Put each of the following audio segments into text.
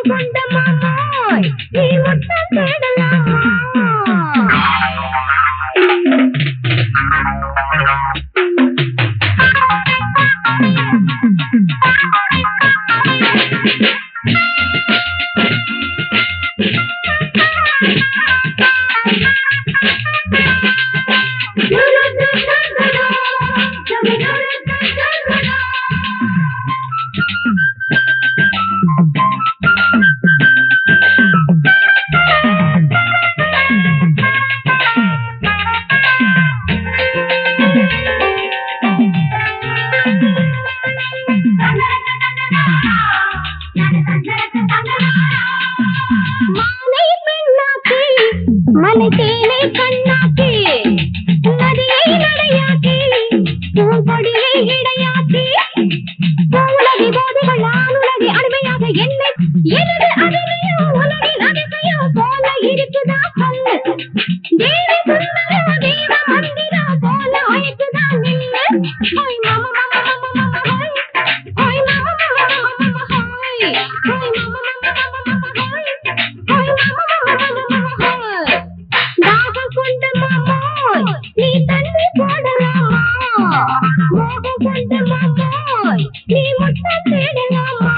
கொண்ட மாமாய் நீ முத்தம் தேடலாமா மலை தேனை கண்ணாக்கி நதியை நடையாக்கி பூங்கொடியை இடையாக்கி உலகி போதுகள் ஆணுலகி அடிமையாக என்னை எனது அடிமையோ உலகின் அதிசயோ போல இருக்குதா சொல்லு தேவி சுந்தர தேவ மந்திரா போல ஆயிட்டுதா நில்லு ஹோய் மாமா மாமா மாமா மாமா ஹோய் மாமா மாமா மாமா மாமா ஹோய் ஹோய் மாமா மாமா மாமா மாமா ஹோய் ஹோய் மாமா மாமா மாமா ஹோய் தாகம் கொண்ட மாமாய் நீ தண்ணி போடலாமா மோகம் கொண்ட மாமாய் நீ முத்தம் தேடலாமா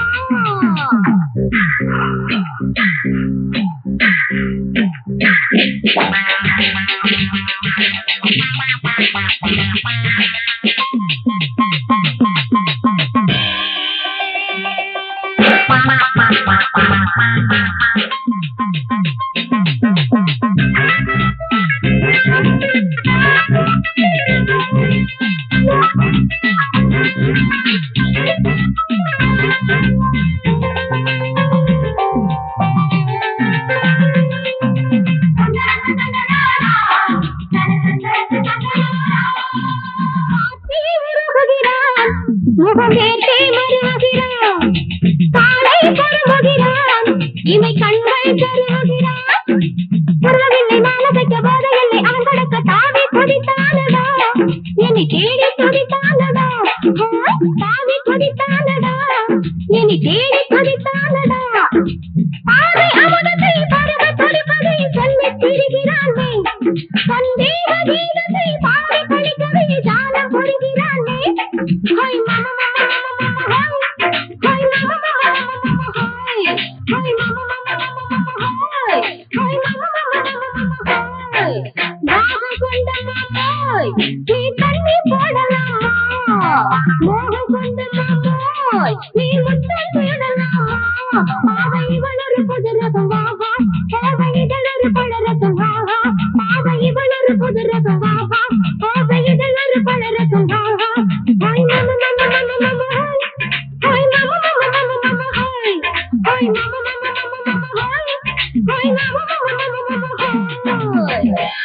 முகமேட்டே மருகிறான் காலை பருகுகிறான் இமை கண்கள் கருகுகிறான் உறவில்லை மானதைக்க போதையில்லை அவன் கடக்க தாவி கொதித்தானடா என்னை தேடி கொதித்தானடா தாவி கொதித்தானடா என்னை தேடி கொதித்தானடா பாதை அமுதத்தை பருக துடிப்பதை சொல்லித் திரிகிறானே சந்தேக கீதத்தை பாவை கழிக்கவே ஜாலம் புரிகிறானே ஹோய் மாமா மாமா மாமா ஹோய் மாமா மாமா மாமா ஹோய் ஹோய் மாமா மாமா மாமா ஹோய் ஹோய் மாமா மாமா மாமா ஹோய் தாகம் கொண்ட மாமாய் நீ தண்ணி போடலாமா மோகம் கொண்ட மாமாய் நீ முத்தம் தேடலாமா பாவை வளரு புதுரகம் வாவா பாவை இதழரு பலரகம் வாவா பாவை வளரு புதுரகம் வாவா பாவை இதழரு பலரகம் வாவா ஹோய் மாமா மாமா மாமா மாமா ஹோய் மாமா மாமா மாமா மாமா ஹோய் ஹோய் மாமா மாமா மாமா மாமா ஹோய் ஹோய் மாமா மாமா மாமா மாமா ஹோய்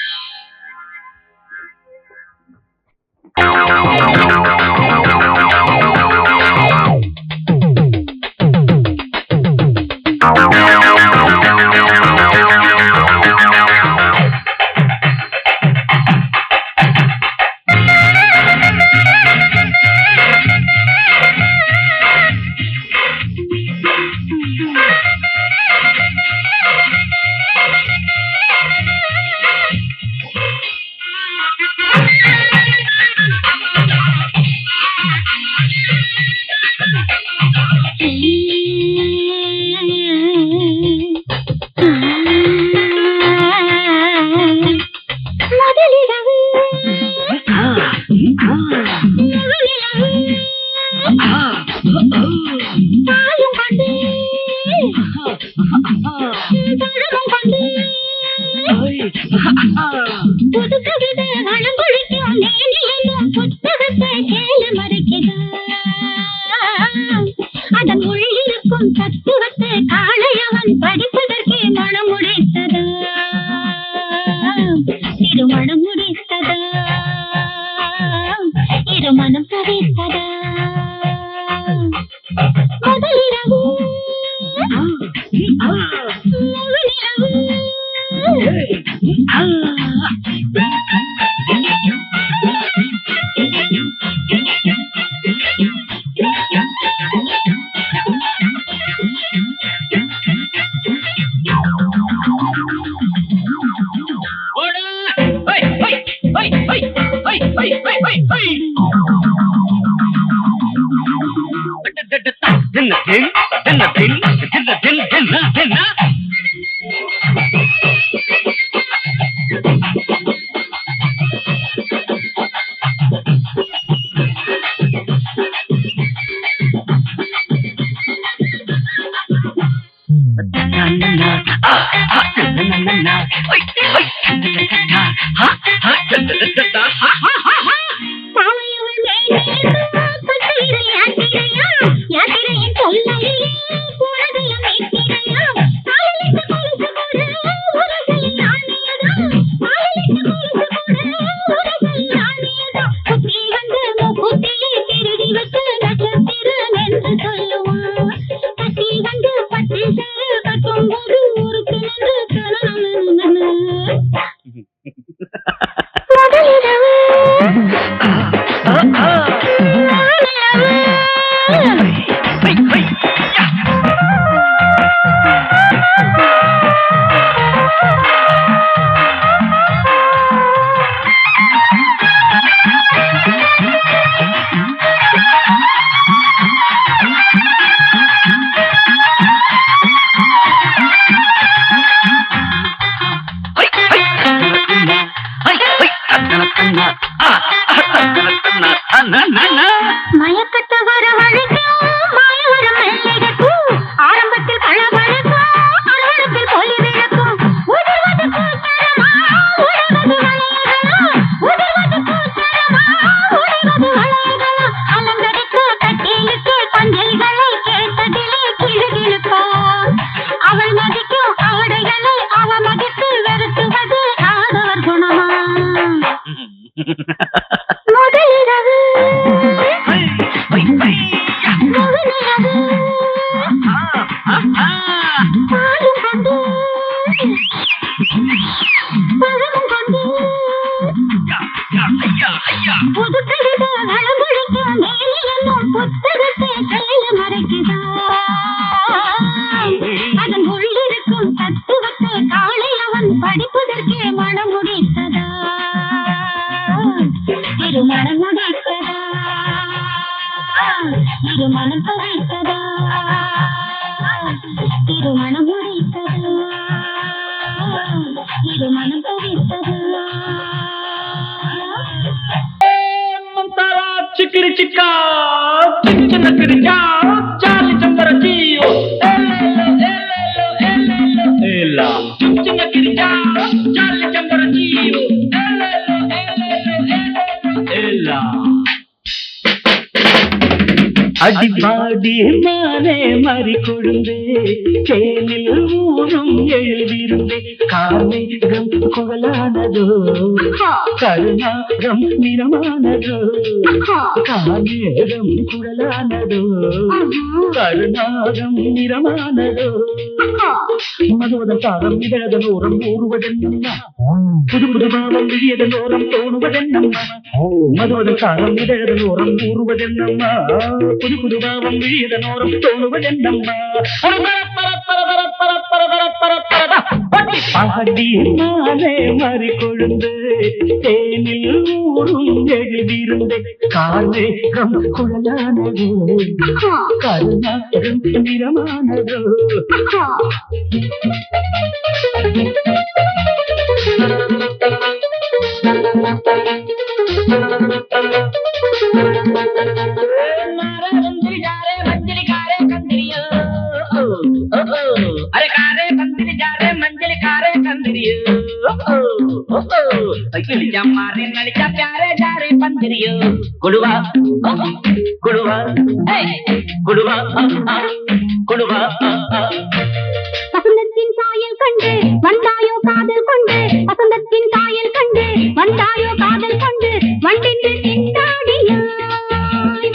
மயக்கத்தை வர வழிக்கும் மாயவரம் மெல்லிடக்கும் ஆரம்பத்தில் பழபழக்கும் அறுவடத்தில் பொலி விளக்கும் உதவது கூத்தரமா உடவது வளையகலாம் உதவது கூத்தரமா உடவது வளையகலாம் அலங்கரிக்க கட்டிலுக்கு பஞ்சல்களை கேட்டதிலே கிழுகிழுக்கும் அவள் மதிக்கும் ஆடைகளை அவ மதித்து வெறுத்துவது ஆதவர் குணமா முதலிரவு அதன் உள்ளிருக்கும் தத்துவத்தை காலை அவன் படிப்பதற்கே மனம் முடித்ததா திருமணம் முடித்ததா திருமணம் படைத்ததா திருமணம் முடித்ததா திருமணம் படைத்ததா चिकरी चिक्का चिकन किरिया चाली चंबर जीओ एला चिकन किरिया चाली चंबर जीओ एला அடிபாடி மானே மறி கொழுந்தே சேனில் ஊரும் எழுதிருந்தே கார்மேகம் குழலானதோ கருணாகம் நிறமானதோ கார்மேகம் குழலானதோ கருணாகம் நிறமானதோ மதுவதன் தாரம் இதழதன் ஓரம் ஊறுவதென்ன புது புது பாவம் விழியதன் ஓரம் தோணுவதென்னம்மா மதுவதன் தாரம் இதழதன் ஓரம் ஊறுவதென்னம்மா புது புது பாவம் விழியதன் ஓரம் தோணுவதென்னம்மா பாடி மானே மறி கொழுந்து தேனில் ஊரும் எழுதிருந்தே கார்மேகம் குழலானதோ கருணாகம் நிறமானதோ अरे कारे कंदिरी जा रे मंजिल कारे कंदिरियो किलिया मारे नलिका प्यारे जा रे पंदिरियो कुड़वा कुड़वा कुड़वा कुड़वा வசந்தத்தின் சாயல் கண்டு வந்தாயோ காதல் கொண்டு வசந்தத்தின் சாயல் கண்டு வந்தாயோ காதல் கொண்டு வண்டின்று திண்டாடியாய்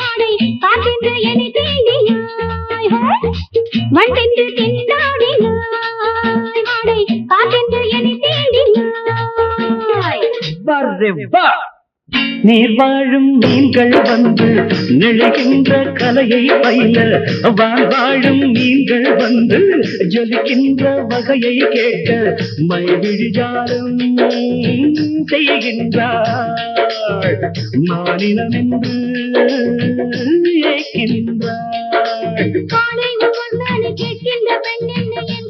வாடை காத்தின்று என்னை தீண்டியாய் வண்டின்று திண்டாடியாய் வாடை காத்தின்று என்னை தீண்டியாய் நீர் வாழும் மீன்கள் வந்து நெழுகின்ற கலையை பயில வாழும் மீன்கள் வந்து ஜொலிக்கின்ற வகையை கேட்க மைவிழிஜாலம் செய்கின்றாள் மாநிலம் என்று ஏற்கின்றாள் காலை ஒவ்வொரு கேட்கின்ற பெண் என்ன என்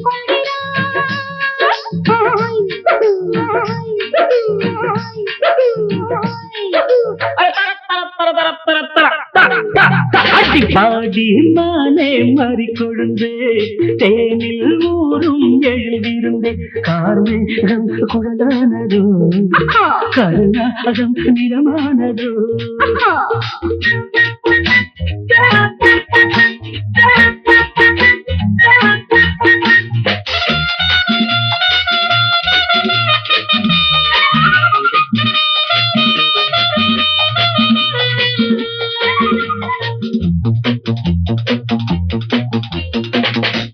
பாடி மானே மாறி கொழுந்தே தேனில் ஊரும் எழுதிருந்தே கார்மேகம் குழலானதோ கருணாகம் நிறமானதோ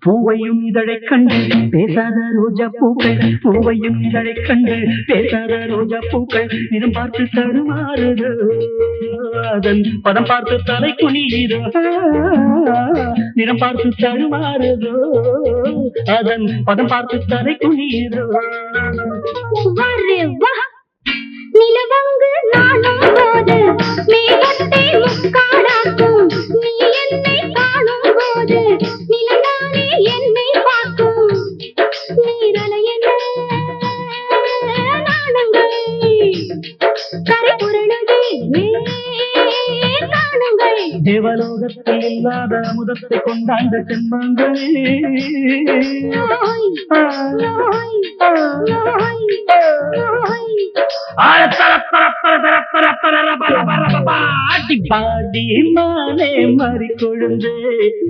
பூவையும் இதழைக் கண்டு பேசாத ரோஜா பூக்கள் பூவையும் இதழைக் கண்டு பேசாத ரோஜா பூக்கள் நிறம் பார்த்து தடுமாறுதோ அதன் பதம் பார்த்து தலை குனிதோ நிறம் பார்த்து தடுமாறுதோ அதன் பதம் பார்த்து தலை குனிதோ நிலவங்கு நானும் போது மேகத்தை முக்காடாக்கும் நீ என்னை காணும் போது நிலந்தானே என்னை பார்க்கும் நீரலையன நாணங்கள் கரை புரளுதே நாணங்கள் தேவலோகத்தில் இல்லாத அமுதத்தை கொண்டாண்ட செம்மாங்களே பாடி மானே மாறி கொழுந்தே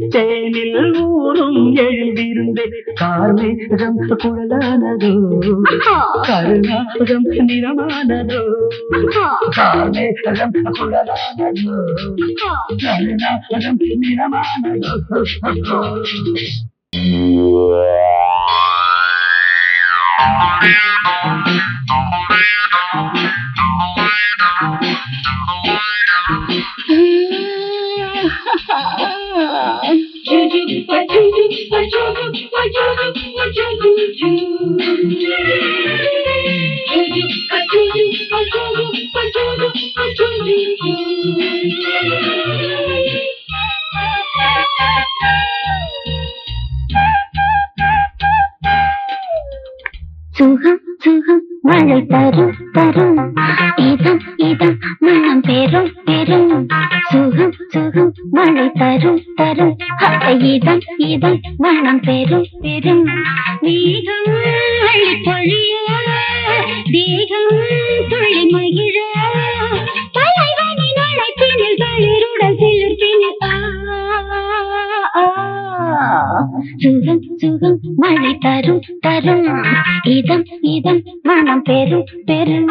தேனில் ஊரும் எழுதிருந்தே கார்மேகம் குழலானதோ கருணாகம் நிறமானதோ கார்மேகம் குழலானதோ கருணாகம் நிறமானதோ சுகம் சுகம் மழை தரும் தரும் இதம் இதம் மனம் பெரும் பெரும் சுகம் சுகம் மழை தரும் தரும் இதம் இதம் மனம் பெரும் பெரும் மேகம் அள்ளி பொழிய தேகம் துள்ளி மகிழ தலைவனின் அழைப்பினில் தளிருடல் சிலிர்ப்பினில் சுகம் சுகம் மழை தரும் தரும் இதம் இதம் மனம் பெரும் பெரும்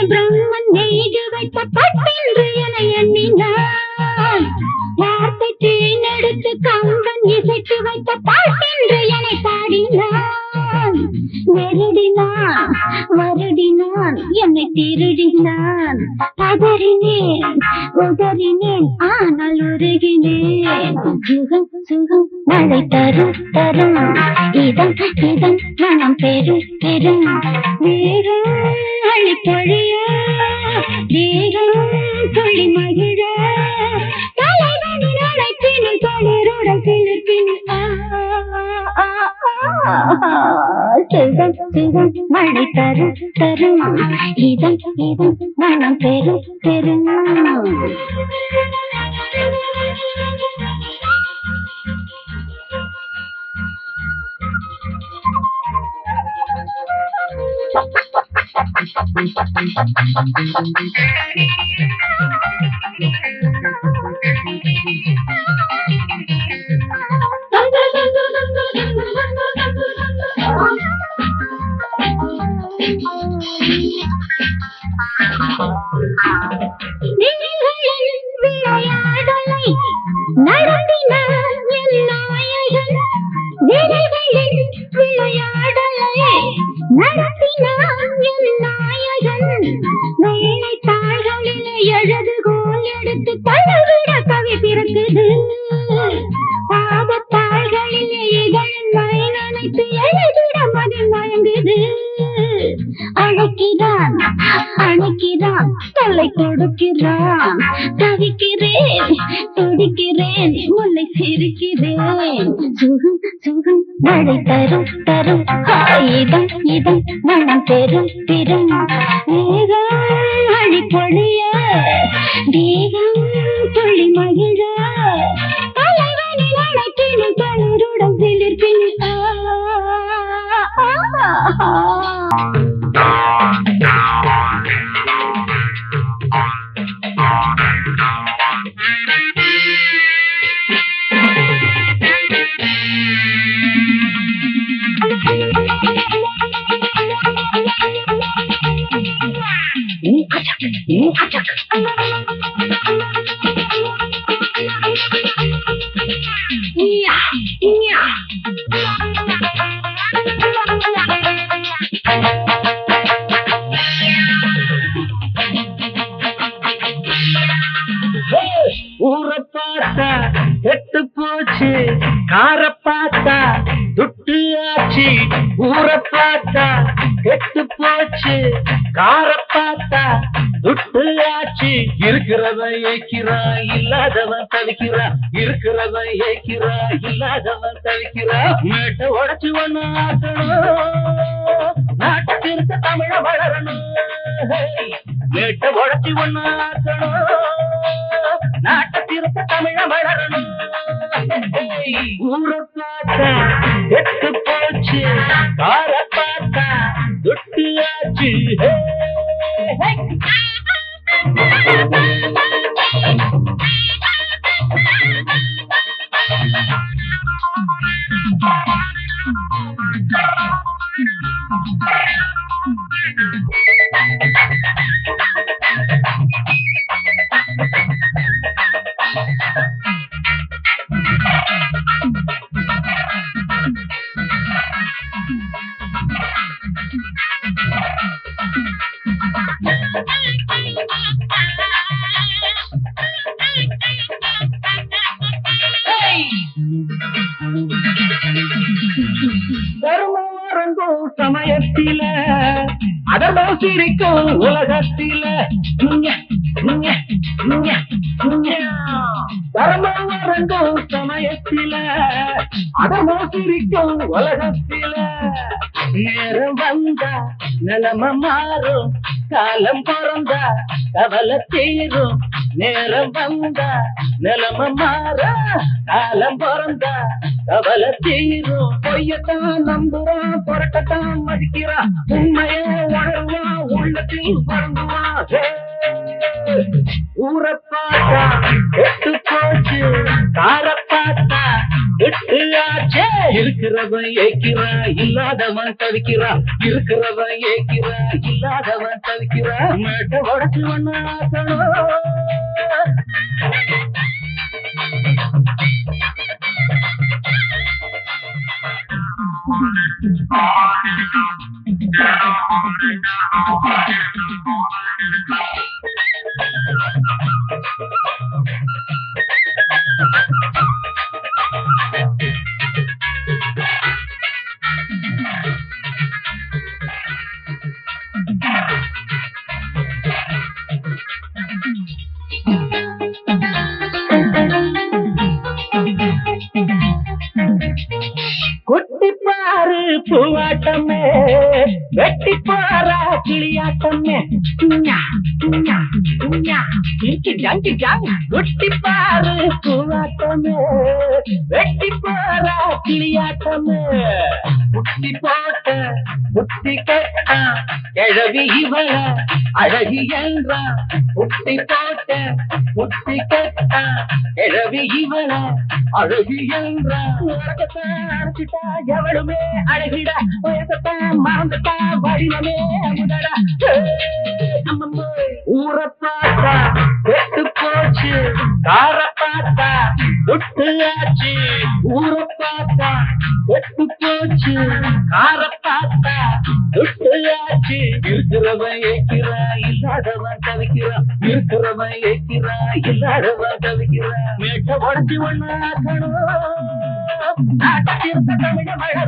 பிரம்மன் நெய்து வைத்த பட்டென்று என எண்ணினான் வார்த்தை தேனெடுத்து கம்பன் இசைத்து வைத்த பாட்டென்று என பாடினான் வருடினான் வருடினான் என்னை திருடினான் பதறினேன் உதறினேன் ஆனால் உருகினேன் சுகம் சுகம் மழை தரும் தரும் இதம் இதம் மனம் பெரும் பெரும் வேகம் அள்ளி பொழிய தேகம் துள்ளி மகிழ தலைவனின் அழைப்பினில் தளிருடன் சிலிர்ப்பினில் சுகம் சுகம் மழை தரும் தரும் இதம் இதம் மனம் பெரும் பெரும் விளையாடலை நடத்தினான் என் நாயகன். விளைகளின் விளையாடலை நடத்தினான் என் நாயகன். வேலைத்தாள்களிலே எழுதுகோல் எடுத்து தழுவிட கவி பிறக்குது. பாகத்தாள்களிலே இதழின் மை நனைத்து எழுதிட மதில் மயங்குது. அழைக்கிறான் அணைக்கிறான் தொல்லை கொடுக்கிறான். தவிக்கிறேன் துடிக்கிறேன் முல்லை சிரிக்கிறேன். சுகம் சுகம் மழை தரும் தரும் இதம் இதம் மனம் பெரும் பெரும். வேகம் அழி பொழிய தேகம் துள்ளி மகிழ தலைவனில் அழைப்பினில் தளருடன் சிலிர்ப்பினில் ஊரை பார்த்தா கெட்டு போச்சு, காரை பார்த்தா துட்டு ஆச்சு. ஊரை பார்த்தா கெட்டு போச்சு, காரை பார்த்தா துட்டு ஆச்சு. இருக்கிறவன் ஏக்கிறான் இல்லாதவன் தவிக்கிறான். இருக்கிறவன் ஏக்கிறான் இல்லாதவன் தவிக்கிறான். மேட்டை உடைச்சு ஒண்ணு ஆக்கணும், நாட்டுக்கு தமிழ வளரணும். மேட்டை உடைச்சு ஒண்ணு ஆக்கணும், நாட்டுக்கு தமிழ வளரணும். ஊரை பார்த்தா கெட்டு போச்சு, காரை பார்த்தா துட்டு ஆச்சு. தர்மம் சமயத்தில அதர்மம் சிரிக்கும் உலகத்தில. தர்மம் அரங்கும் சமயத்தில அதர்மம் சிரிக்கும் உலகத்தில. நேரம் வந்தா நிலம மாறும், காலம் பிறந்தா கவலை தீரும். நேரம் வந்தா நிலம மாற, காலம் பிறந்தா கவலை தீரும். பொய்யத்தான் நம்புறான், புரட்டத்தான் மதிக்கிறான். உண்மையை உணர்வான், உள்ளத்தில் பறந்துவான். ஊரை பார்த்தா கெட்டு போச்சு, காரை பார்த்தா எட்டு ஆச்சே. இருக்கிறவன் ஏக்கிறான் இல்லாதவன் தவிக்கிறான். இருக்கிறவன் ஏக்கிறான் இல்லாதவன் தவிக்கிறான். மேட்டை உடைச்சு ஒண்ணு ஆக்கணும். குட்டிப்பாரு பூவாட்டமே, வெட்டிப்பாரா கிளியாட்டமே. குட்டிப்பாரு பூவாட்டமே, வெட்டிப்பாரா கிளியாட்டமே. புட்டி போட்ட புத்தி கட்டா கிழவி இவள அழகி என்றா முட்டி போட்ட முட்டி கட்ட கிழவி இவள அழகி என்றா அழைச்சிட்டா எவளுமே அழகிடா வயசத்தான் மறந்துட்டா வடிவமே அமுதடா ஊரை பார்த்தா வெட்டு போச்சு கார பார்த்தா ஒட்டு ஆச்சு ஊரை பார்த்தா வெட்டு போச்சு கார பார்த்தா ஒட்டு ஆச்சு இருக்கிறவன் ஏக்கிறா இல்லாதவன் தவிக்கிறான் இருக்கிறவன் ஏக்கிறா இல்லாதவன் தவிக்கிறான் மேட்ட உடச்சி ஒண்ணாக்கணும் நாட்டத்திற்கு தமிழ மழை